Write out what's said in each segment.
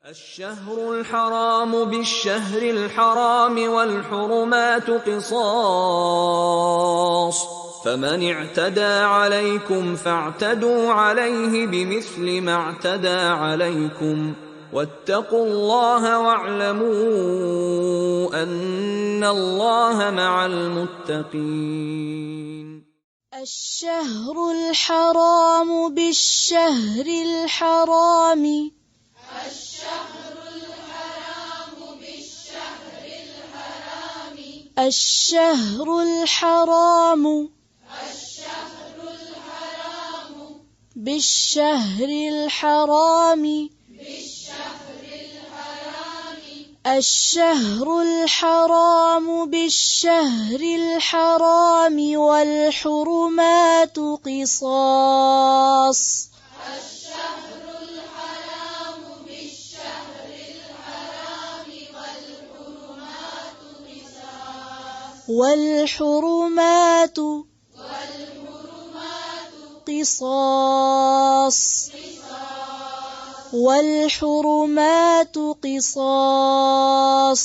الشهر الحرام بالشهر الحرام والحرمات قصاص فمن اعتدى عليكم فاعتدوا عليه بمثل ما اعتدى عليكم واتقوا الله واعلموا ان الله مع المتقين. الشهر الحرام بالشهر الحرام الشهر الحرام بالشهر الحرام الشهر الحرام بالشهر الحرام والحرمات قصاص والحرمات قصاص والحرمات قصاص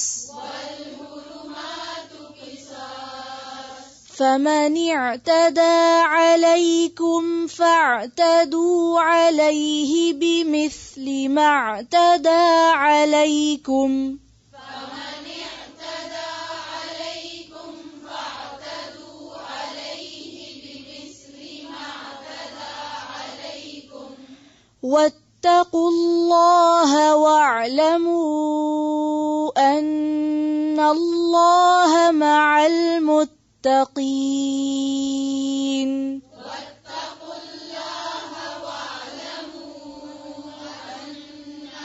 فمن اعتدى عليكم فاعتدوا عليه بمثل ما اعتدى عليكم واتقوا الله واعلموا أن الله مع المتقين. واتقوا الله واعلموا أن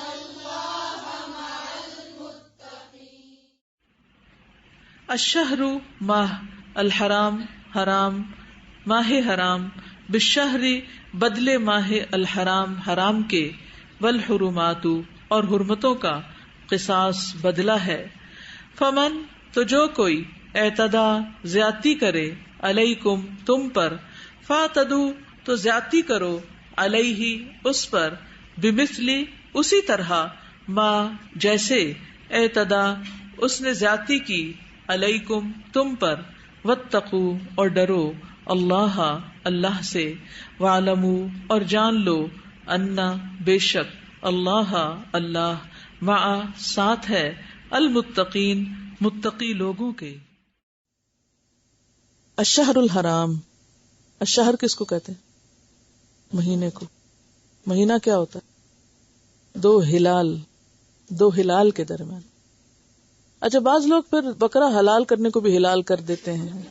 الله مع المتقين. الشہر ماہ، الحرام حرام، ماہ حرام، بالشہر بدلے ماہ الحرام حرام کے، والحرمات اور حرمتوں کا، قصاص بدلہ ہے. فمن تو جو کوئی اعتدا زیادتی کرے، علیکم تم پر، فاعتدو تو زیادتی کرو، علیہ اس پر، بمثلی اسی طرح، ما جیسے، اعتدا اس نے زیادتی کی، علیکم تم پر، واتقوا اور ڈرو، اللہ اللہ سے، وعلموا اور جان لو، انا بے شک، اللہ اللہ، مع ساتھ ہے، المتقین متقی لوگوں کے. الشہر الحرام، الشہر کس کو کہتے ہیں؟ مہینے کو. مہینہ کیا ہوتا ہے؟ دو ہلال کے درمیان. اچھا، بعض لوگ پھر بکرا حلال کرنے کو بھی ہلال کر دیتے ہیں.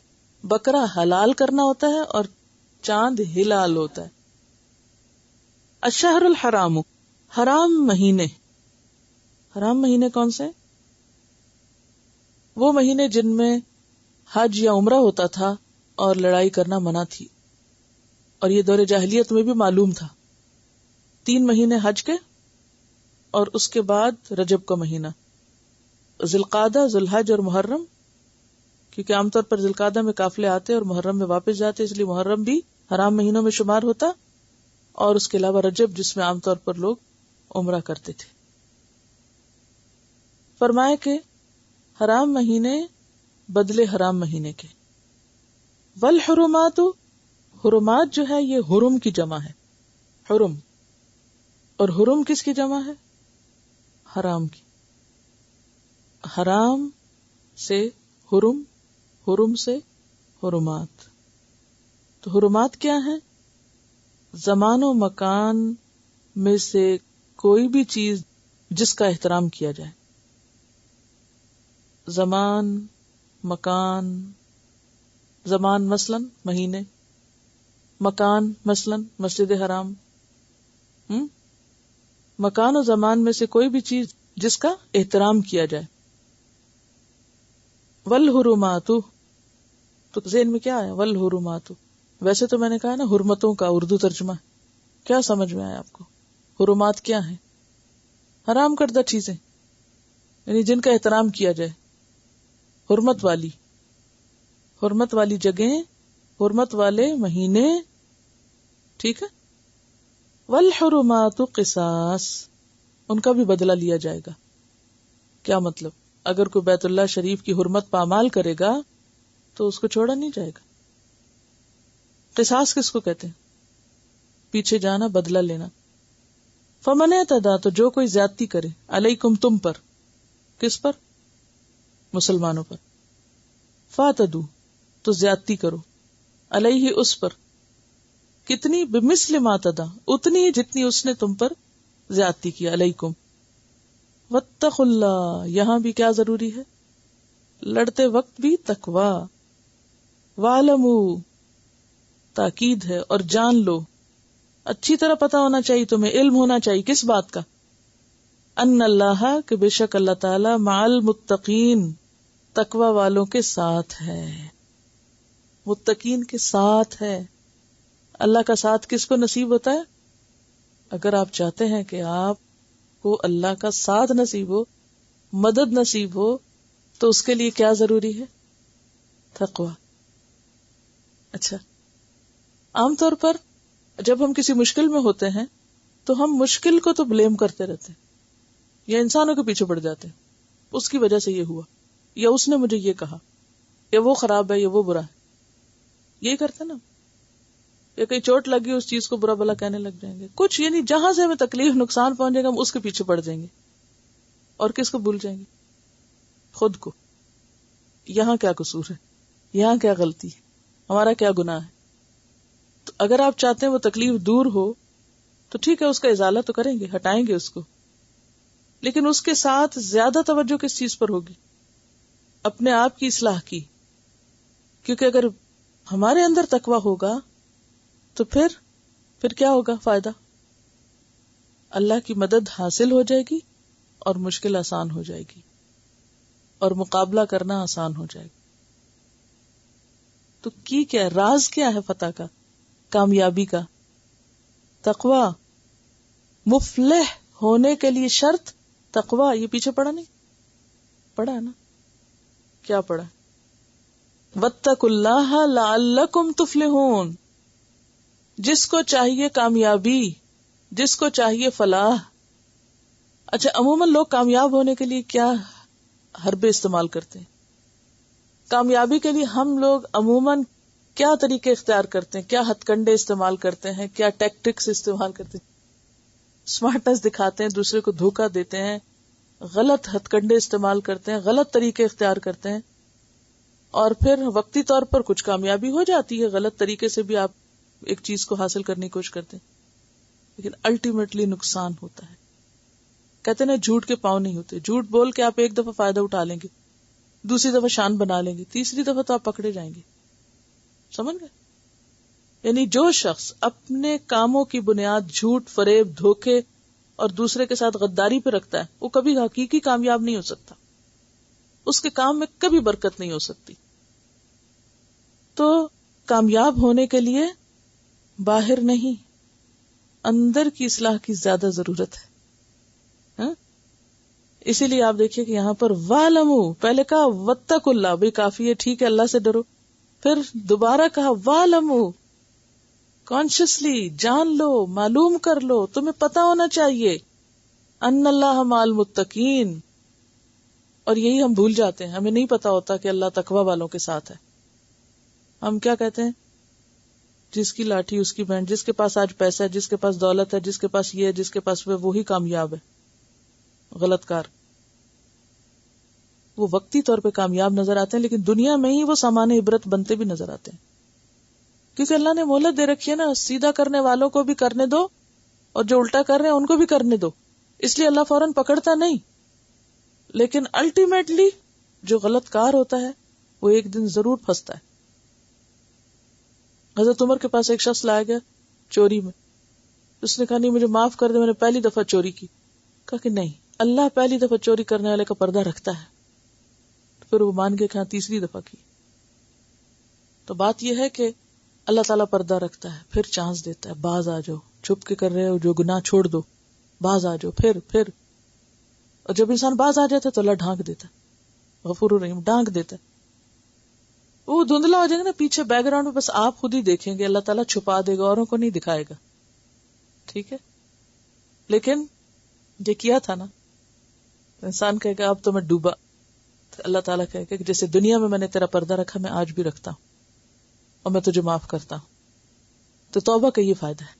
بکرا حلال کرنا ہوتا ہے اور چاند ہلال ہوتا ہے. الشہر الحرام، حرام مہینے. حرام مہینے کون سے؟ وہ مہینے جن میں حج یا عمرہ ہوتا تھا اور لڑائی کرنا منع تھی، اور یہ دور جاہلیت میں بھی معلوم تھا. 3 مہینے حج کے اور اس کے بعد رجب کا مہینہ، ذی القعدہ، ذی الحج اور محرم، کیونکہ عام طور پر ذی القعدہ میں قافلے آتے اور محرم میں واپس جاتے، اس لیے محرم بھی حرام مہینوں میں شمار ہوتا، اور اس کے علاوہ رجب جس میں عام طور پر لوگ عمرہ کرتے تھے. فرمایا کہ حرام مہینے بدلے حرام مہینے کے. والحرمات، حرمات جو ہے یہ حرم کی جمع ہے، حرم. اور حرم کس کی جمع ہے؟ حرام کی. حرام سے حرم، حرم سے حرمات. تو حرمات کیا ہیں؟ زمان و مکان میں سے کوئی بھی چیز جس کا احترام کیا جائے. زمان، مکان. زمان مثلاً مہینے، مکان مثلاً مسجد حرام. مکان و زمان میں سے کوئی بھی چیز جس کا احترام کیا جائے. والحرمات، تو ذہن میں کیا آیا؟ والحرمات. ویسے تو میں نے کہا نا حرمتوں کا اردو ترجمہ. کیا سمجھ میں آیا آپ کو؟ حرمات کیا ہیں؟ حرام کردہ چیزیں، یعنی جن کا احترام کیا جائے. حرمت والی جگہیں، حرمت والے مہینے. ٹھیک ہے. والحرمات قصاص، ان کا بھی بدلہ لیا جائے گا. کیا مطلب؟ اگر کوئی بیت اللہ شریف کی حرمت پامال کرے گا تو اس کو چھوڑا نہیں جائے گا. قصاص کس کو کہتے ہیں؟ پیچھے جانا، بدلہ لینا. فمن اعتدی، تو جو کوئی زیادتی کرے، علیکم، تم پر. کس پر؟ مسلمانوں پر. فاعتدوا، تو زیادتی کرو، علیہ، اس پر. کتنی؟ بمثل ما اعتدی، اتنی جتنی اس نے تم پر زیادتی کی، علیکم. واتقوا اللہ، یہاں بھی کیا ضروری ہے؟ لڑتے وقت بھی تقوی. وَاعْلَمُوا، تاکید ہے، اور جان لو، اچھی طرح پتا ہونا چاہیے تمہیں، علم ہونا چاہیے. کس بات کا؟ ان اللہ، کہ بے شک اللہ تعالی، مع المتقین، تقوی والوں کے ساتھ ہے. متقین کے ساتھ ہے. اللہ کا ساتھ کس کو نصیب ہوتا ہے؟ اگر آپ چاہتے ہیں کہ آپ کو اللہ کا ساتھ نصیب ہو، مدد نصیب ہو، تو اس کے لیے کیا ضروری ہے؟ تقوی. اچھا، عام طور پر جب ہم کسی مشکل میں ہوتے ہیں تو ہم مشکل کو تو بلیم کرتے رہتے ہیں، یا انسانوں کے پیچھے پڑ جاتے ہیں، اس کی وجہ سے یہ ہوا، یا اس نے مجھے یہ کہا، یا وہ خراب ہے، یا وہ برا ہے. یہی کرتے نا. یا کہیں چوٹ لگی، اس چیز کو برا بلا کہنے لگ جائیں گے. کچھ یعنی جہاں سے ہمیں تکلیف، نقصان پہنچے گا، ہم اس کے پیچھے پڑ جائیں گے. اور کس کو بھول جائیں گے؟ خود کو. یہاں کیا قصور ہے؟ یہاں کیا غلطی ہے؟ ہمارا کیا گناہ ہے؟ تو اگر آپ چاہتے ہیں وہ تکلیف دور ہو تو ٹھیک ہے، اس کا ازالہ تو کریں گے، ہٹائیں گے اس کو. لیکن اس کے ساتھ زیادہ توجہ کس چیز پر ہوگی؟ اپنے آپ کی اصلاح کی. کیونکہ اگر ہمارے اندر تقویٰ ہوگا تو پھر کیا ہوگا فائدہ؟ اللہ کی مدد حاصل ہو جائے گی اور مشکل آسان ہو جائے گی اور مقابلہ کرنا آسان ہو جائے گا. تو کیا راز کیا ہے فتح کا، کامیابی کا؟ تقویٰ. مفلح ہونے کے لیے شرط تقویٰ. یہ پیچھے پڑھا نہیں؟ پڑھا ہے نا؟ کیا پڑھا؟ واتقوا اللہ لعلکم تفلحون. جس کو چاہیے کامیابی، جس کو چاہیے فلاح. اچھا، عموماً لوگ کامیاب ہونے کے لیے کیا حربے استعمال کرتے ہیں؟ کامیابی کے لیے ہم لوگ عموماً کیا طریقے اختیار کرتے ہیں؟ کیا ہتھ کنڈے استعمال کرتے ہیں؟ کیا ٹیکٹکس استعمال کرتے ہیں؟ اسمارٹنس دکھاتے ہیں، دوسرے کو دھوکہ دیتے ہیں، غلط ہتھ کنڈے استعمال کرتے ہیں، غلط طریقے اختیار کرتے ہیں، اور پھر وقتی طور پر کچھ کامیابی ہو جاتی ہے، غلط طریقے سے بھی آپ ایک چیز کو حاصل کرنے کی کوشش کرتے ہیں، لیکن الٹیمیٹلی نقصان ہوتا ہے. کہتے ہیں جھوٹ کے پاؤں نہیں ہوتے. جھوٹ بول کے آپ ایک دفعہ فائدہ اٹھا لیں گے، دوسری دفعہ شان بنا لیں گے، تیسری دفعہ تو آپ پکڑے جائیں گے. سمجھ گئے؟ یعنی جو شخص اپنے کاموں کی بنیاد جھوٹ، فریب، دھوکے اور دوسرے کے ساتھ غداری پہ رکھتا ہے، وہ کبھی حقیقی کامیاب نہیں ہو سکتا. اس کے کام میں کبھی برکت نہیں ہو سکتی. تو کامیاب ہونے کے لیے باہر نہیں، اندر کی اصلاح کی زیادہ ضرورت ہے. اسی لیے آپ دیکھیے کہ یہاں پر وَاعْلَمُوا، پہلے کہا وَاتَّقُوا اللَّهَ، بھی کافی ہے، ٹھیک ہے، اللہ سے ڈرو. پھر دوبارہ کہا وَاعْلَمُوا، کانشیسلی جان لو، معلوم کر لو، تمہیں پتا ہونا چاہیے، ان اللہ مع المتقین. اور یہی ہم بھول جاتے ہیں، ہمیں نہیں پتا ہوتا کہ اللہ تقوی والوں کے ساتھ ہے. ہم کیا کہتے ہیں؟ جس کی لاٹھی اس کی بہن، جس کے پاس آج پیسہ ہے، جس کے پاس دولت ہے، جس کے پاس یہ ہے، جس کے پاس وہی کامیاب ہے. غلط کار. وہ وقتی طور پہ کامیاب نظر آتے ہیں، لیکن دنیا میں ہی وہ سامان عبرت بنتے بھی نظر آتے ہیں. کیونکہ اللہ نے مہلت دے رکھی ہے نا، سیدھا کرنے والوں کو بھی کرنے دو اور جو الٹا کر رہے ہیں ان کو بھی کرنے دو. اس لیے اللہ فوراً پکڑتا نہیں، لیکن الٹیمیٹلی جو غلط کار ہوتا ہے وہ ایک دن ضرور پھنستا ہے. حضرت عمر کے پاس ایک شخص لایا گیا چوری میں. اس نے کہا نہیں مجھے معاف کر دے، میں نے پہلی دفعہ چوری کی. کہا کہ نہیں، اللہ پہلی دفعہ چوری کرنے والے کا پردہ رکھتا ہے. پھر وہ مان گئے کہ ہاں تیسری دفعہ کی. تو بات یہ ہے کہ اللہ تعالیٰ پردہ رکھتا ہے، پھر چانس دیتا ہے، باز آ جاؤ، چھپ کے کر رہے ہو جو گناہ چھوڑ دو، باز آ جاؤ. پھر اور جب انسان باز آ جاتا ہے تو اللہ ڈھانک دیتا ہے، غفور الرحیم ڈھانک دیتا ہے. وہ دھندلا ہو جائے گا نا پیچھے بیک گراؤنڈ میں، بس آپ خود ہی دیکھیں گے، اللہ تعالیٰ چھپا دے گا، اوروں کو نہیں دکھائے گا. ٹھیک ہے، لیکن یہ کیا تھا نا. انسان کہے گا اب تو میں ڈوبا، تو اللہ تعالیٰ کہے گا کہ جیسے دنیا میں نے تیرا پردہ رکھا میں آج بھی رکھتا ہوں اور میں تجھے معاف کرتا ہوں. تو توبہ کا یہ فائدہ ہے.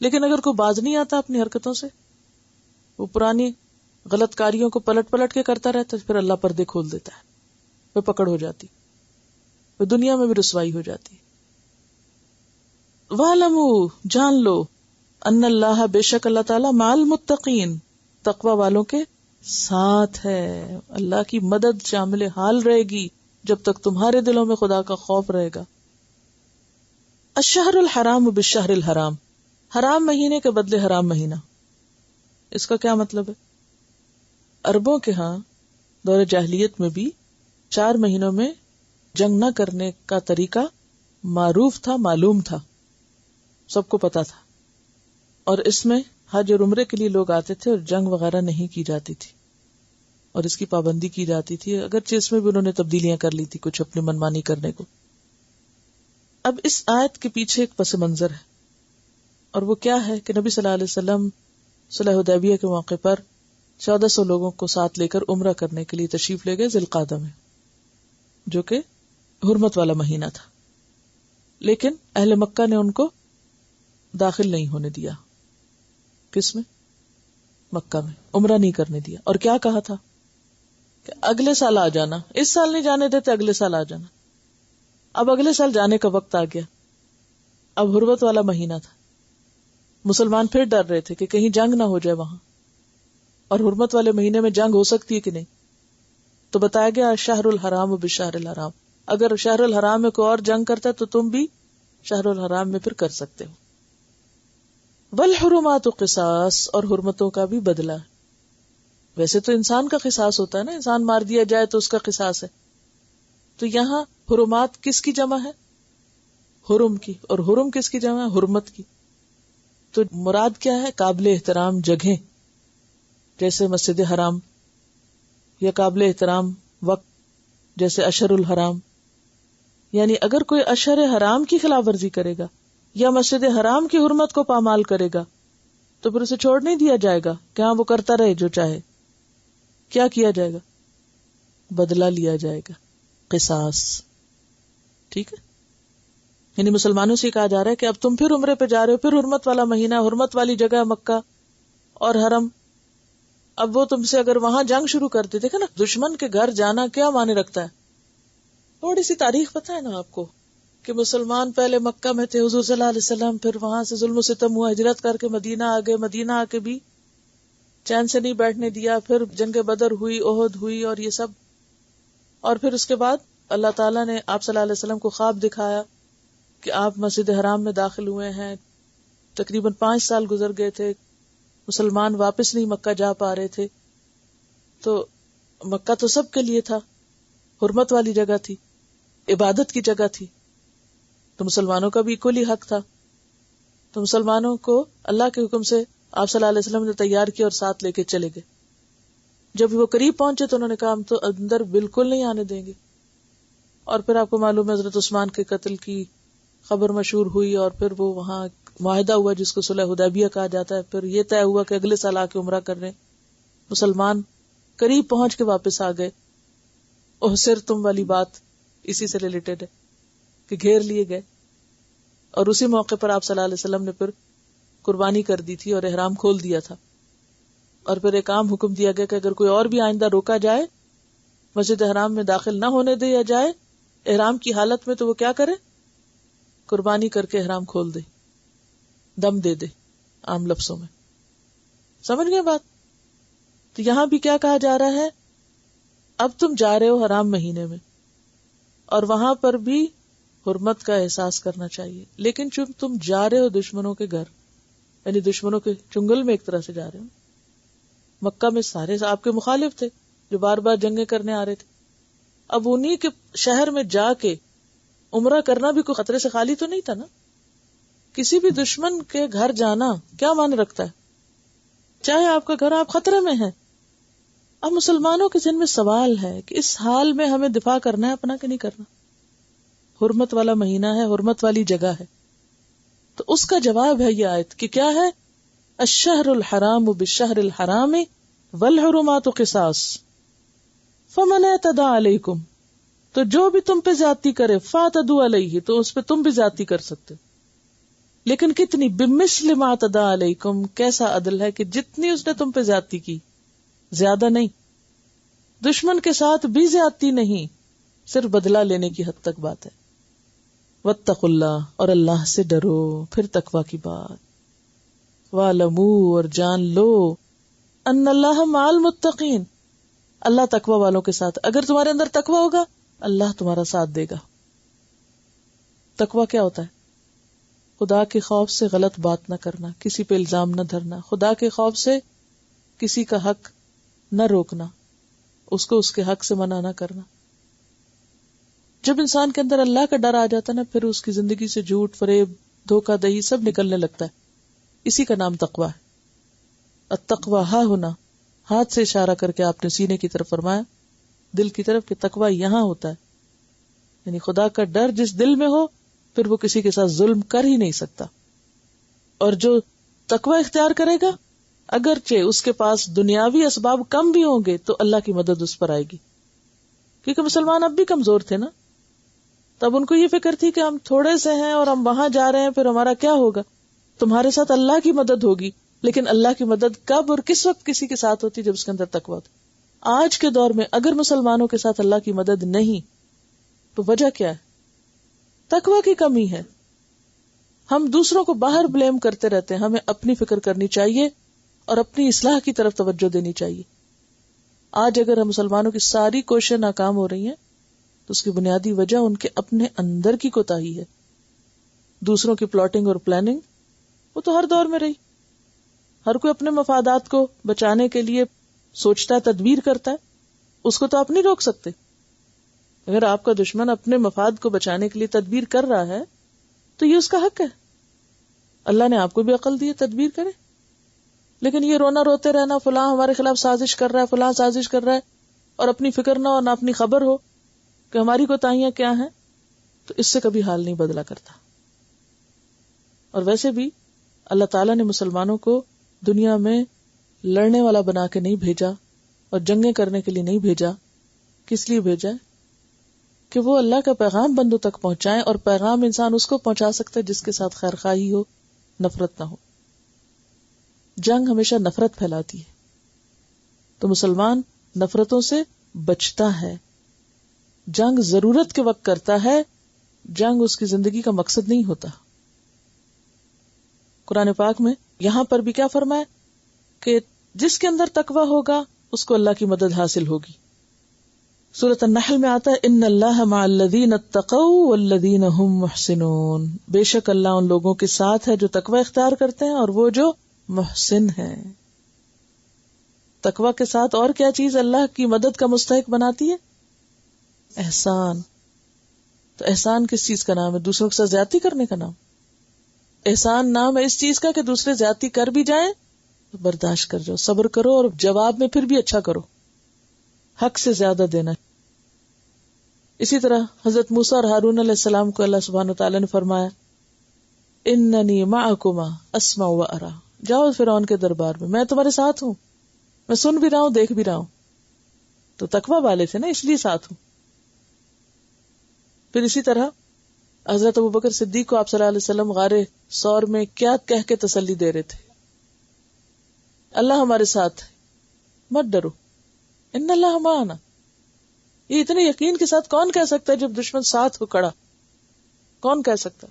لیکن اگر کوئی باز نہیں آتا اپنی حرکتوں سے، وہ پرانی غلط کاریوں کو پلٹ پلٹ کے کرتا رہتا ہے، پھر اللہ پردے کھول دیتا ہے، وہ پکڑ ہو جاتی، وہ دنیا میں بھی رسوائی ہو جاتی. وَاعْلَمُوا جان لو ان اللہ بے شک اللہ تعالیٰ مع المتقین تقوی والوں کے ساتھ ہے. اللہ کی مدد شامل حال رہے گی جب تک تمہارے دلوں میں خدا کا خوف رہے گا. الشہر الحرام بالشہر الحرام، حرام مہینے کے بدلے حرام مہینہ. اس کا کیا مطلب ہے؟ عربوں کے ہاں دور جاہلیت میں بھی 4 مہینوں میں جنگ نہ کرنے کا طریقہ معروف تھا، معلوم تھا، سب کو پتا تھا. اور اس میں حج اور عمرے کے لیے لوگ آتے تھے اور جنگ وغیرہ نہیں کی جاتی تھی اور اس کی پابندی کی جاتی تھی، اگرچہ اس میں بھی انہوں نے تبدیلیاں کر لی تھی کچھ اپنی منمانی کرنے کو. اب اس آیت کے پیچھے ایک پس منظر ہے، اور وہ کیا ہے کہ نبی صلی اللہ علیہ وسلم صلح حدیبیہ کے موقع پر 1400 لوگوں کو ساتھ لے کر عمرہ کرنے کے لیے تشریف لے گئے ذی القعدہ میں، جو کہ حرمت والا مہینہ تھا. لیکن اہل مکہ نے ان کو داخل نہیں ہونے دیا. کس میں؟ مکہ میں. عمرہ نہیں کرنے دیا. اور کیا کہا تھا کہ اگلے سال آ جانا. اس سال نہیں جانے دیتے، اگلے سال آ جانا. اب اگلے سال جانے کا وقت آ گیا، اب حرمت والا مہینہ تھا. مسلمان پھر ڈر رہے تھے کہ کہیں جنگ نہ ہو جائے وہاں، اور حرمت والے مہینے میں جنگ ہو سکتی ہے کہ نہیں. تو بتایا گیا شہر الحرام بالشہر الحرام، اگر شہر الحرام میں کوئی اور جنگ کرتا ہے تو تم بھی شہر الحرام میں پھر کر سکتے ہو. والحرمات قصاص، اور حرمتوں کا بھی بدلہ. ویسے تو انسان کا قصاص ہوتا ہے نا، انسان مار دیا جائے تو اس کا قصاص ہے. تو یہاں حرمات کس کی جمع ہے؟ حرم کی. اور حرم کس کی جمع ہے؟ حرمت کی. تو مراد کیا ہے؟ قابل احترام جگہیں، جیسے مسجد حرام، یا قابل احترام وقت جیسے اشہر الحرام. یعنی اگر کوئی اشہر حرام کی خلاف ورزی کرے گا یا مسجد حرام کی حرمت کو پامال کرے گا تو پھر اسے چھوڑ نہیں دیا جائے گا کہ ہاں وہ کرتا رہے جو چاہے. کیا کیا جائے گا؟ بدلہ لیا جائے گا، قصاص. ٹھیک ہے. یعنی مسلمانوں سے کہا جا رہا ہے کہ اب تم پھر عمرے پہ جا رہے ہو، پھر حرمت والا مہینہ، حرمت والی جگہ مکہ اور حرم. اب وہ تم سے اگر وہاں جنگ شروع کرتے، دیکھا نا دشمن کے گھر جانا کیا معنی رکھتا ہے. تھوڑی سی تاریخ پتہ ہے نا آپ کو کہ مسلمان پہلے مکہ میں تھے، حضور صلی اللہ علیہ وسلم، پھر وہاں سے ظلم و ستم ہوا، ہجرت کر کے مدینہ آ گئے، مدینہ آ کے بھی چین سے نہیں بیٹھنے دیا، پھر جنگ بدر ہوئی، احد ہوئی اور یہ سب. اور پھر اس کے بعد اللہ تعالیٰ نے آپ صلی اللہ علیہ وسلم کو خواب دکھایا کہ آپ مسجد حرام میں داخل ہوئے ہیں. تقریباً 5 سال گزر گئے تھے، مسلمان واپس نہیں مکہ جا پا رہے تھے. تو مکہ تو سب کے لیے تھا، حرمت والی جگہ تھی، عبادت کی جگہ تھی، تو مسلمانوں کا بھی کوئی حق تھا. تو مسلمانوں کو اللہ کے حکم سے آپ صلی اللہ علیہ وسلم نے تیار کیا اور ساتھ لے کے چلے گئے. جب وہ قریب پہنچے تو انہوں نے کہا ہم تو اندر بالکل نہیں آنے دیں گے. اور پھر آپ کو معلوم ہے حضرت عثمان کے قتل کی خبر مشہور ہوئی، اور پھر وہ وہاں معاہدہ ہوا جس کو صلح حدیبیہ کہا جاتا ہے. پھر یہ طے ہوا کہ اگلے سال آ کے عمرہ کر رہے. مسلمان قریب پہنچ کے واپس آ گئے. احصرتم والی بات اسی سے ریلیٹڈ ہے کہ گھیر لیے گئے. اور اسی موقع پر آپ صلی اللہ علیہ وسلم نے پھر قربانی کر دی تھی اور احرام کھول دیا تھا. اور پھر ایک عام حکم دیا گیا کہ اگر کوئی اور بھی آئندہ روکا جائے، مسجد حرام میں داخل نہ ہونے دیا جائے احرام کی حالت میں، تو وہ کیا کرے؟ قربانی کر کے احرام کھول دے، دم دے دے، عام لفظوں میں. سمجھ گئے بات؟ تو یہاں بھی کیا کہا جا رہا ہے؟ اب تم جا رہے ہو حرام مہینے میں، اور وہاں پر بھی حرمت کا احساس کرنا چاہیے. لیکن چونکہ تم جا رہے ہو دشمنوں کے گھر، یعنی دشمنوں کے چنگل میں ایک طرح سے جا رہے ہو. مکہ میں سارے آپ کے مخالف تھے جو بار بار جنگیں کرنے آ رہے تھے. اب انہی کے شہر میں جا کے عمرہ کرنا بھی کوئی خطرے سے خالی تو نہیں تھا نا. کسی بھی دشمن کے گھر جانا کیا معنی رکھتا ہے؟ چاہے آپ کا گھر آپ خطرے میں ہے. اب مسلمانوں کے ذہن میں سوال ہے کہ اس حال میں ہمیں دفاع کرنا ہے اپنا کہ نہیں کرنا؟ حرمت والا مہینہ ہے، حرمت والی جگہ ہے. تو اس کا جواب ہے یہ آیت کہ کیا ہے؟ الشہر الحرام بالشہر الحرام والحرمات قصاص فمن اعتدى علیکم، تو جو بھی تم پہ زیادتی کرے فاعتدوا علیہ، تو اس پہ تم بھی زیادتی کر سکتے، لیکن کتنی؟ بمثل ما اعتدى علیکم، کیسا عدل ہے کہ جتنی اس نے تم پہ زیادتی کی، زیادہ نہیں، دشمن کے ساتھ بھی زیادتی نہیں، صرف بدلہ لینے کی حد تک بات ہے۔ واتقوا اللہ، اور اللہ سے ڈرو، پھر تقوی کی بات، وَاعْلَمُوا، اور جان لو، ان اللہ مع المتقین، اللہ تقوی والوں کے ساتھ، اگر تمہارے اندر تقوی ہوگا اللہ تمہارا ساتھ دے گا۔ تقوی کیا ہوتا ہے؟ خدا کے خوف سے غلط بات نہ کرنا، کسی پہ الزام نہ دھرنا، خدا کے خوف سے کسی کا حق نہ روکنا، اس کو اس کے حق سے منع نہ کرنا۔ جب انسان کے اندر اللہ کا ڈر آ جاتا ہے نا، پھر اس کی زندگی سے جھوٹ، فریب، دھوکہ دہی سب نکلنے لگتا ہے۔ اسی کا نام تقوی ہے۔ التقوی ہا ہونا، ہاتھ سے اشارہ کر کے آپ نے سینے کی طرف فرمایا، دل کی طرف، کہ تقوی یہاں ہوتا ہے، یعنی خدا کا ڈر جس دل میں ہو پھر وہ کسی کے ساتھ ظلم کر ہی نہیں سکتا۔ اور جو تقوی اختیار کرے گا اگرچہ اس کے پاس دنیاوی اسباب کم بھی ہوں گے تو اللہ کی مدد اس پر آئے گی، کیونکہ مسلمان اب بھی کمزور تھے نا، تب ان کو یہ فکر تھی کہ ہم تھوڑے سے ہیں اور ہم وہاں جا رہے ہیں، پھر ہمارا کیا ہوگا؟ تمہارے ساتھ اللہ کی مدد ہوگی، لیکن اللہ کی مدد کب اور کس وقت کسی کے ساتھ ہوتی؟ جب اس کے اندر تقویٰ ہوتی۔ آج کے دور میں اگر مسلمانوں کے ساتھ اللہ کی مدد نہیں تو وجہ کیا ہے؟ تقویٰ کی کمی ہے۔ ہم دوسروں کو باہر بلیم کرتے رہتے ہیں، ہمیں اپنی فکر کرنی چاہیے اور اپنی اصلاح کی طرف توجہ دینی چاہیے۔ آج اگر ہم مسلمانوں کی ساری کوششیں ناکام ہو رہی ہیں تو اس کی بنیادی وجہ ان کے اپنے اندر کی کوتاہی ہے۔ دوسروں کی پلاٹنگ اور پلاننگ وہ تو ہر دور میں رہی، ہر کوئی اپنے مفادات کو بچانے کے لیے سوچتا ہے، تدبیر کرتا ہے، اس کو تو آپ نہیں روک سکتے۔ اگر آپ کا دشمن اپنے مفاد کو بچانے کے لیے تدبیر کر رہا ہے تو یہ اس کا حق ہے، اللہ نے آپ کو بھی عقل دی ہے، تدبیر کرے۔ لیکن یہ رونا روتے رہنا، فلاں ہمارے خلاف سازش کر رہا ہے، فلاں سازش کر رہا ہے، اور اپنی فکر نہ اور نہ اپنی خبر ہو کہ ہماری کوتاہیاں کیا ہیں، تو اس سے کبھی حال نہیں بدلا کرتا۔ اور ویسے بھی اللہ تعالیٰ نے مسلمانوں کو دنیا میں لڑنے والا بنا کے نہیں بھیجا اور جنگیں کرنے کے لیے نہیں بھیجا۔ کس لیے بھیجا ہے؟ کہ وہ اللہ کا پیغام بندوں تک پہنچائیں، اور پیغام انسان اس کو پہنچا سکتا ہے جس کے ساتھ خیر خواہی ہو، نفرت نہ ہو۔ جنگ ہمیشہ نفرت پھیلاتی ہے، تو مسلمان نفرتوں سے بچتا ہے۔ جنگ ضرورت کے وقت کرتا ہے، جنگ اس کی زندگی کا مقصد نہیں ہوتا۔ قرآن پاک میں یہاں پر بھی کیا فرمایا کہ جس کے اندر تقویٰ ہوگا اس کو اللہ کی مدد حاصل ہوگی۔ سورۃ النحل میں آتا ہے ان اللہ مع الذین اتقوا والذین هم محسنون، بے شک اللہ ان لوگوں کے ساتھ ہے جو تقویٰ اختیار کرتے ہیں اور وہ جو محسن ہیں۔ تقویٰ کے ساتھ اور کیا چیز اللہ کی مدد کا مستحق بناتی ہے؟ احسان۔ تو احسان کس چیز کا نام ہے؟ دوسروں کے ساتھ زیادتی کرنے کا نام۔ احسان نام ہے اس چیز کا کہ دوسرے زیادتی کر بھی جائیں تو برداشت کر جاؤ، صبر کرو، اور جواب میں پھر بھی اچھا کرو، حق سے زیادہ دینا۔ اسی طرح حضرت موسیٰ اور ہارون علیہ السلام کو اللہ سبحانہ وتعالیٰ نے فرمایا اننی معکما اسمع و ارا، جاؤ فرعون کے دربار میں تمہارے ساتھ ہوں، میں سن بھی رہا ہوں، دیکھ بھی رہا ہوں۔ تو تقویٰ والے تھے نا، اس لیے ساتھ ہوں۔ پھر اسی طرح حضرت ابوبکر صدیق کو آپ صلی اللہ علیہ وسلم غار ثور میں کیا کہہ کے تسلی دے رہے تھے؟ اللہ ہمارے ساتھ ہے، مت ڈرو، ان اللہ معنا۔ یہ اتنے یقین کے ساتھ کون کہہ سکتا ہے جب دشمن ساتھ ہو کھڑا؟ کون کہہ سکتا؟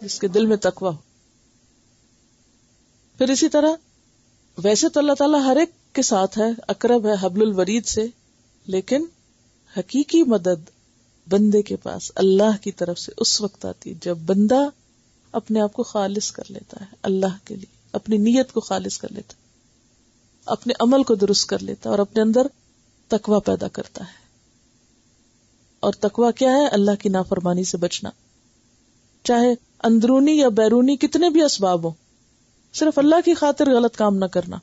جس کے دل میں تقویٰ ہو۔ پھر اسی طرح ویسے تو اللہ تعالیٰ ہر ایک کے ساتھ ہے، اقرب ہے حبل الورید سے، لیکن حقیقی مدد بندے کے پاس اللہ کی طرف سے اس وقت آتی ہے جب بندہ اپنے آپ کو خالص کر لیتا ہے اللہ کے لیے، اپنی نیت کو خالص کر لیتا ہے، اپنے عمل کو درست کر لیتا ہے اور اپنے اندر تقویٰ پیدا کرتا ہے۔ اور تقویٰ کیا ہے؟ اللہ کی نافرمانی سے بچنا، چاہے اندرونی یا بیرونی کتنے بھی اسباب ہوں، صرف اللہ کی خاطر غلط کام نہ کرنا۔